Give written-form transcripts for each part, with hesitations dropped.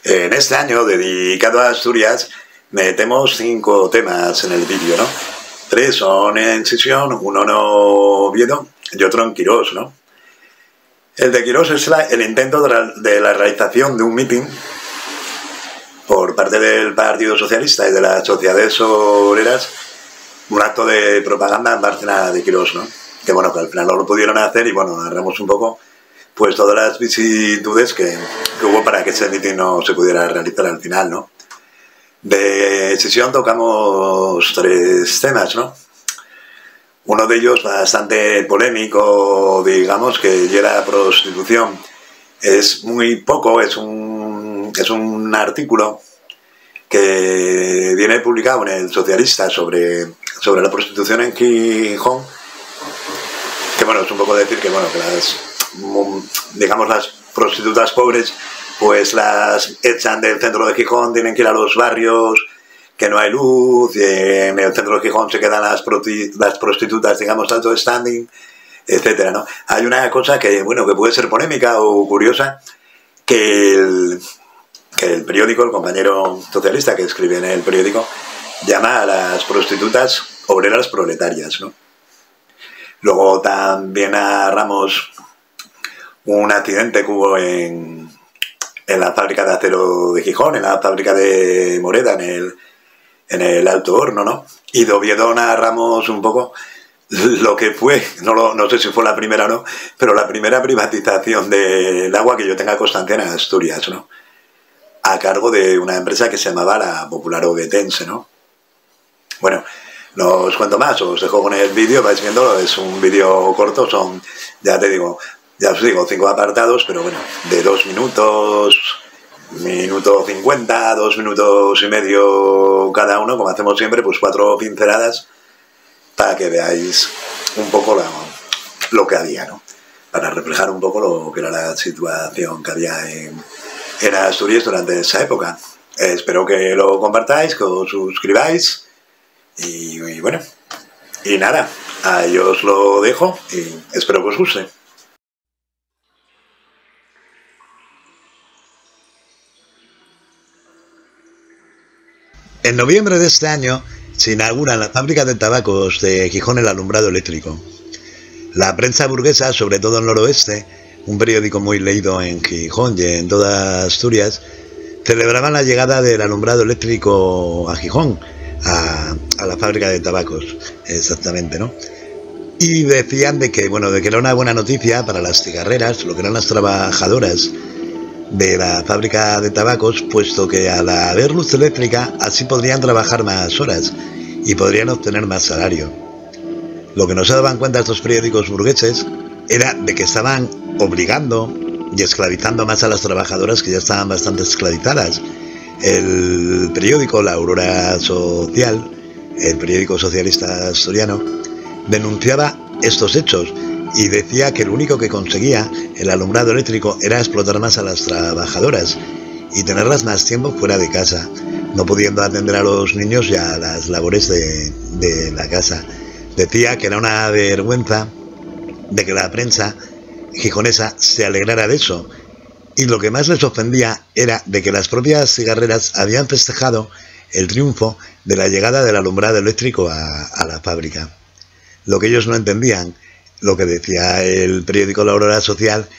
En este año dedicado a Asturias metemos 5 temas en el vídeo, ¿no? 3 son en Sisión, uno en Oviedo y otro en Quirós, ¿no? El de Quirós es el intento de la realización de un mitin por parte del Partido Socialista y de las sociedades obreras, un acto de propaganda en Bárcena de Quirós, ¿no? Que bueno, que al final no lo pudieron hacer y bueno, agarramos un poco pues todas las vicisitudes que hubo para que ese mitin no se pudiera realizar al final, ¿no? De Sisión tocamos 3 temas, ¿no? Uno de ellos bastante polémico, digamos, que llega a prostitución. Es muy poco, es un artículo que viene publicado en El Socialista sobre la prostitución en Gijón, que bueno, es un poco decir que bueno, que las prostitutas pobres pues las echan del centro de Gijón, tienen que ir a los barrios, que no hay luz, y en el centro de Gijón se quedan las prostitutas, digamos, alto standing, etcétera, ¿no? Hay una cosa que, bueno, que puede ser polémica o curiosa, que el periódico, el compañero socialista que escribe en el periódico, llama a las prostitutas obreras proletarias, ¿no? Luego también narramos un accidente que hubo en la fábrica de acero de Gijón, en la fábrica de Moreda, en el Alto Horno, ¿no? Y de Oviedo narramos un poco lo que fue, no sé si fue la primera o no, pero la primera privatización del agua que yo tenga constancia en Asturias, ¿no? A cargo de una empresa que se llamaba la Popular Ovetense, ¿no? Bueno, no os cuento más, os dejo con el vídeo, vais viéndolo, es un vídeo corto, son, ya os digo, 5 apartados, pero bueno, de 2 minutos, minuto 50, 2 minutos y medio cada uno, como hacemos siempre, pues 4 pinceladas para que veáis un poco lo que había, ¿no? Para reflejar un poco lo que era la situación que había en Asturias durante esa época. Espero que lo compartáis, que os suscribáis y bueno, y nada, ahí os lo dejo y espero que os guste. En noviembre de este año se inaugura en la fábrica de tabacos de Gijón el alumbrado eléctrico. La prensa burguesa, sobre todo en el noroeste, un periódico muy leído en Gijón y en toda Asturias, celebraban la llegada del alumbrado eléctrico a Gijón, a la fábrica de tabacos, exactamente, ¿no? Y decían de que era una buena noticia para las cigarreras, lo que eran las trabajadoras de la fábrica de tabacos, puesto que al haber luz eléctrica así podrían trabajar más horas y podrían obtener más salario. Lo que no se daban cuenta estos periódicos burgueses era de que estaban obligando y esclavizando más a las trabajadoras, que ya estaban bastante esclavizadas. El periódico La Aurora Social, el periódico socialista asturiano, denunciaba estos hechos y decía que lo único que conseguía el alumbrado eléctrico era explotar más a las trabajadoras y tenerlas más tiempo fuera de casa, no pudiendo atender a los niños y a las labores de la casa. Decía que era una vergüenza de que la prensa gijonesa se alegrara de eso, y lo que más les ofendía era de que las propias cigarreras habían festejado el triunfo de la llegada del alumbrado eléctrico a la fábrica. Lo que ellos no entendían, lo que decía el periódico La Aurora Social,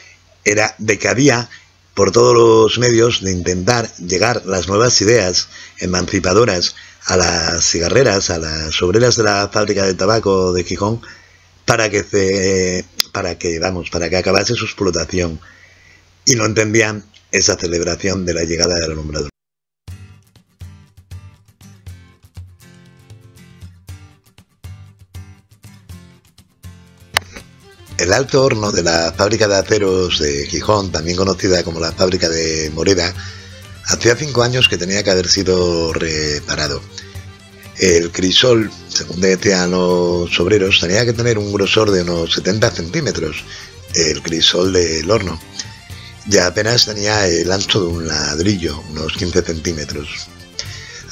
era de que había por todos los medios de intentar llegar las nuevas ideas emancipadoras a las cigarreras, a las obreras de la fábrica de tabaco de Gijón, para que acabase su explotación, y no entendían esa celebración de la llegada del alumbrado. El Alto Horno de la fábrica de aceros de Gijón, también conocida como la fábrica de Moreda, hacía 5 años que tenía que haber sido reparado. El crisol, según decían los obreros, tenía que tener un grosor de unos 70 centímetros, el crisol del horno, y apenas tenía el ancho de un ladrillo, unos 15 centímetros.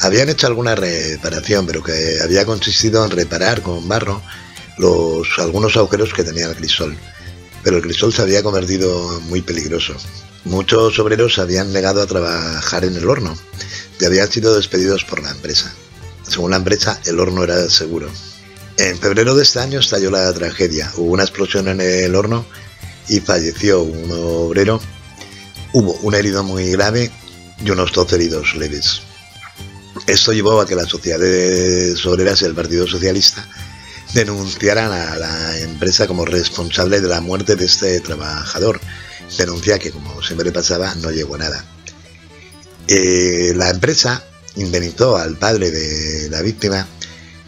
Habían hecho alguna reparación, pero que había consistido en reparar con barro algunos agujeros que tenía el crisol, pero el crisol se había convertido muy peligroso. Muchos obreros se habían negado a trabajar en el horno y habían sido despedidos por la empresa. Según la empresa, el horno era seguro. En febrero de este año estalló la tragedia. Hubo una explosión en el horno y falleció un obrero. Hubo un herido muy grave y unos 12 heridos leves. Esto llevó a que las sociedades obreras y el Partido Socialista denunciaran a la empresa como responsable de la muerte de este trabajador. Denuncia que, como siempre pasaba, no llegó a nada. La empresa indemnizó al padre de la víctima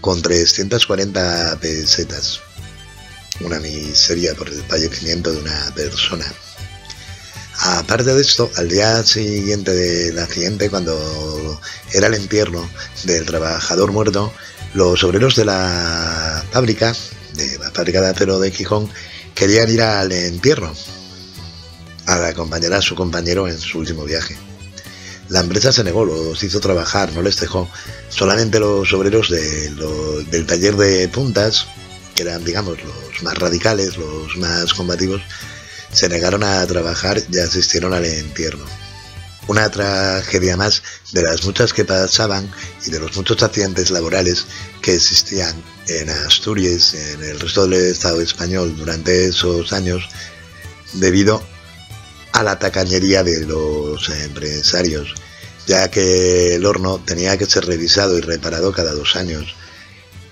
con 340 pesetas. Una miseria por el fallecimiento de una persona. Aparte de esto, al día siguiente del accidente, cuando era el entierro del trabajador muerto, los obreros de la fábrica de acero de Gijón, querían ir al entierro a acompañar a su compañero en su último viaje. La empresa se negó, los hizo trabajar, no les dejó. Solamente los obreros del taller de puntas, que eran, digamos, los más radicales, los más combativos, se negaron a trabajar y asistieron al entierro. Una tragedia más de las muchas que pasaban y de los muchos accidentes laborales que existían en Asturias, en el resto del Estado español durante esos años, debido a la tacañería de los empresarios, ya que el horno tenía que ser revisado y reparado cada 2 años,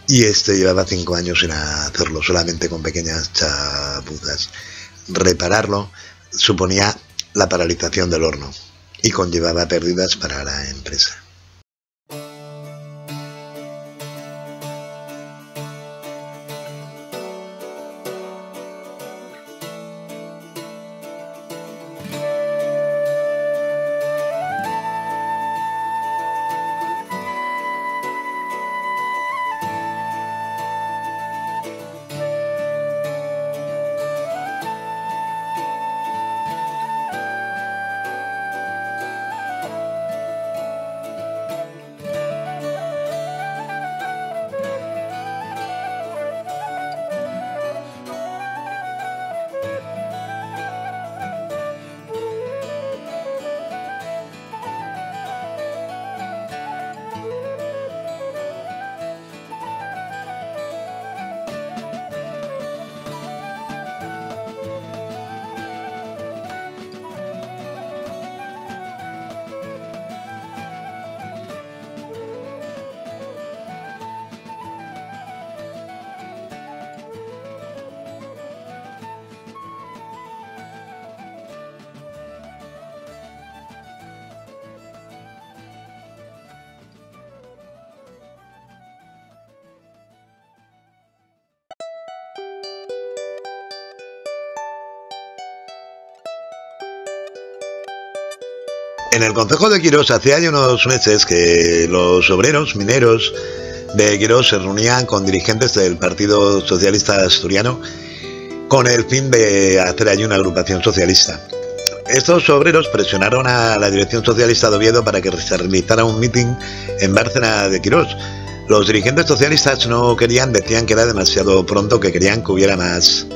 y este llevaba 5 años sin hacerlo, solamente con pequeñas chapuzas. Repararlo suponía la paralización del horno y conllevaba pérdidas para la empresa. En el concejo de Quirós hacía ya unos meses que los obreros mineros de Quirós se reunían con dirigentes del Partido Socialista Asturiano con el fin de hacer allí una agrupación socialista. Estos obreros presionaron a la dirección socialista de Oviedo para que se realizara un mitin en Bárcena de Quirós. Los dirigentes socialistas no querían, decían que era demasiado pronto, que querían que hubiera más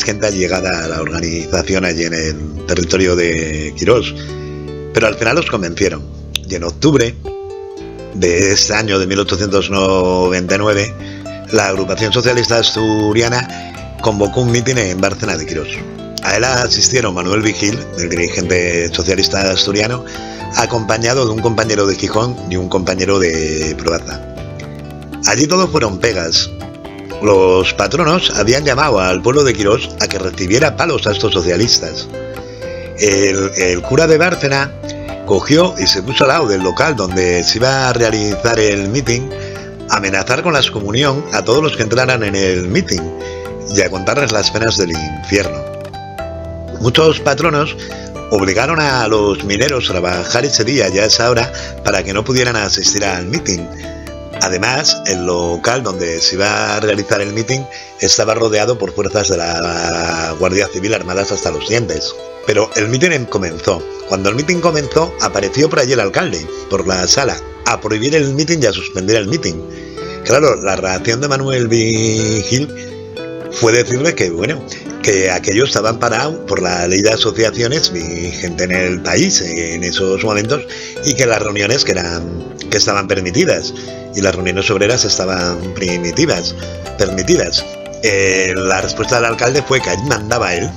gente allegada a la organización allí en el territorio de Quirós. Pero al final los convencieron, y en octubre de ese año de 1899, la agrupación socialista asturiana convocó un mitin en Bárcena de Quirós. A él asistieron Manuel Vigil, el dirigente socialista asturiano, acompañado de un compañero de Gijón y un compañero de Proaza. Allí todos fueron pegas. Los patronos habían llamado al pueblo de Quirós a que recibiera palos a estos socialistas. El cura de Bárcena cogió y se puso al lado del local donde se iba a realizar el mitin, a amenazar con la excomunión a todos los que entraran en el mitin y a contarles las penas del infierno. Muchos patronos obligaron a los mineros a trabajar ese día y a esa hora para que no pudieran asistir al mitin. Además, el local donde se iba a realizar el mitin estaba rodeado por fuerzas de la Guardia Civil armadas hasta los dientes. Pero el mitin comenzó. Cuando el mitin comenzó, apareció por allí el alcalde, por la sala, a prohibir el mitin y a suspender el mitin. Claro, la reacción de Manuel Vigil fue decirle que, bueno, que aquello estaba amparado por la ley de asociaciones vigente en el país en esos momentos, y que las reuniones que estaban permitidas, y las reuniones obreras estaban permitidas. La respuesta del alcalde fue que allí mandaba él,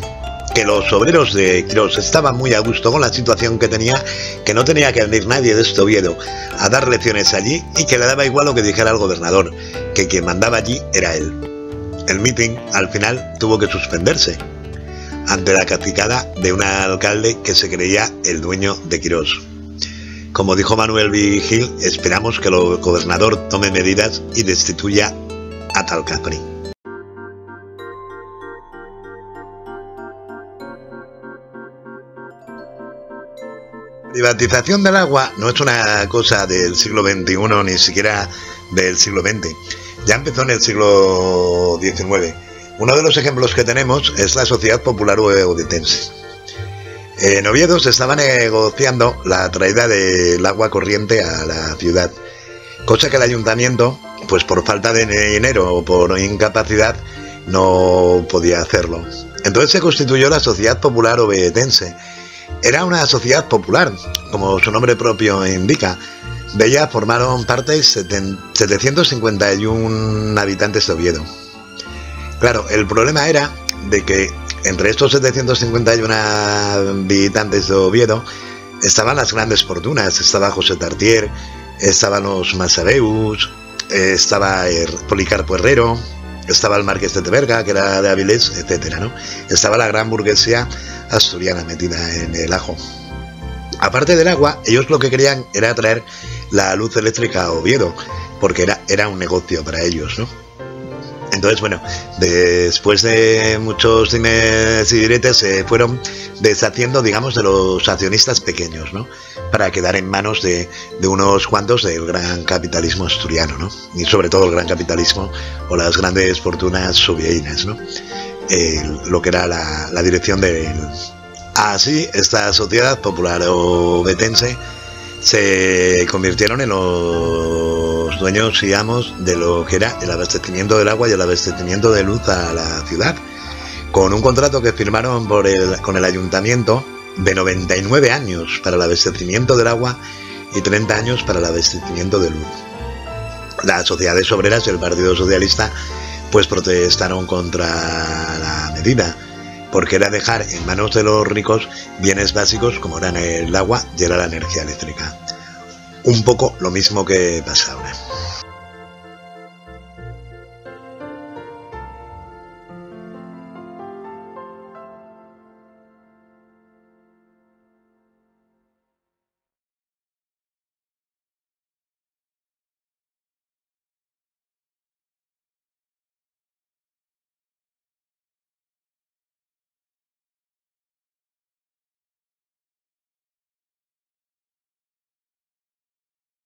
que los obreros de Quirós estaban muy a gusto con la situación que tenía, que no tenía que venir nadie de Oviedo a dar lecciones allí, y que le daba igual lo que dijera el gobernador, que quien mandaba allí era él. El mitin al final tuvo que suspenderse ante la cacicada de un alcalde que se creía el dueño de Quirós. Como dijo Manuel Vigil, esperamos que el gobernador tome medidas y destituya a tal Capri. Privatización del agua no es una cosa del siglo XXI, ni siquiera del siglo XX. Ya empezó en el siglo XIX. Uno de los ejemplos que tenemos es la Sociedad Popular Ovetense. En Oviedo se estaba negociando la traída del agua corriente a la ciudad, cosa que el ayuntamiento, pues por falta de dinero o por incapacidad, no podía hacerlo. Entonces se constituyó la Sociedad Popular Ovetense. Era una sociedad popular, como su nombre propio indica. De ella formaron parte 751 habitantes de Oviedo. Claro, el problema era de que entre estos 751 habitantes de Oviedo estaban las grandes fortunas. Estaba José Tartier, estaban los Masabeus, estaba Policarpo Herrero, estaba el Marqués de Teberga, que era de Avilés, etcétera, ¿no? Estaba la gran burguesía asturiana metida en el ajo. Aparte del agua, ellos lo que querían era traer la luz eléctrica a Oviedo, porque era un negocio para ellos, ¿no? Entonces, bueno, después de muchos dimes y diretes, se fueron deshaciendo, digamos, de los accionistas pequeños, ¿no? Para quedar en manos de unos cuantos del gran capitalismo asturiano, ¿no? Y sobre todo el gran capitalismo o las grandes fortunas oviedonas, ¿no? Lo que era la dirección del... Así, esta Sociedad Popular Ovetense se convirtieron en los dueños y amos de lo que era el abastecimiento del agua y el abastecimiento de luz a la ciudad, con un contrato que firmaron con el ayuntamiento de 99 años para el abastecimiento del agua y 30 años para el abastecimiento de luz. Las sociedades obreras y el Partido Socialista pues protestaron contra la medida, porque era dejar en manos de los ricos bienes básicos como eran el agua y era la energía eléctrica. Un poco lo mismo que pasa ahora.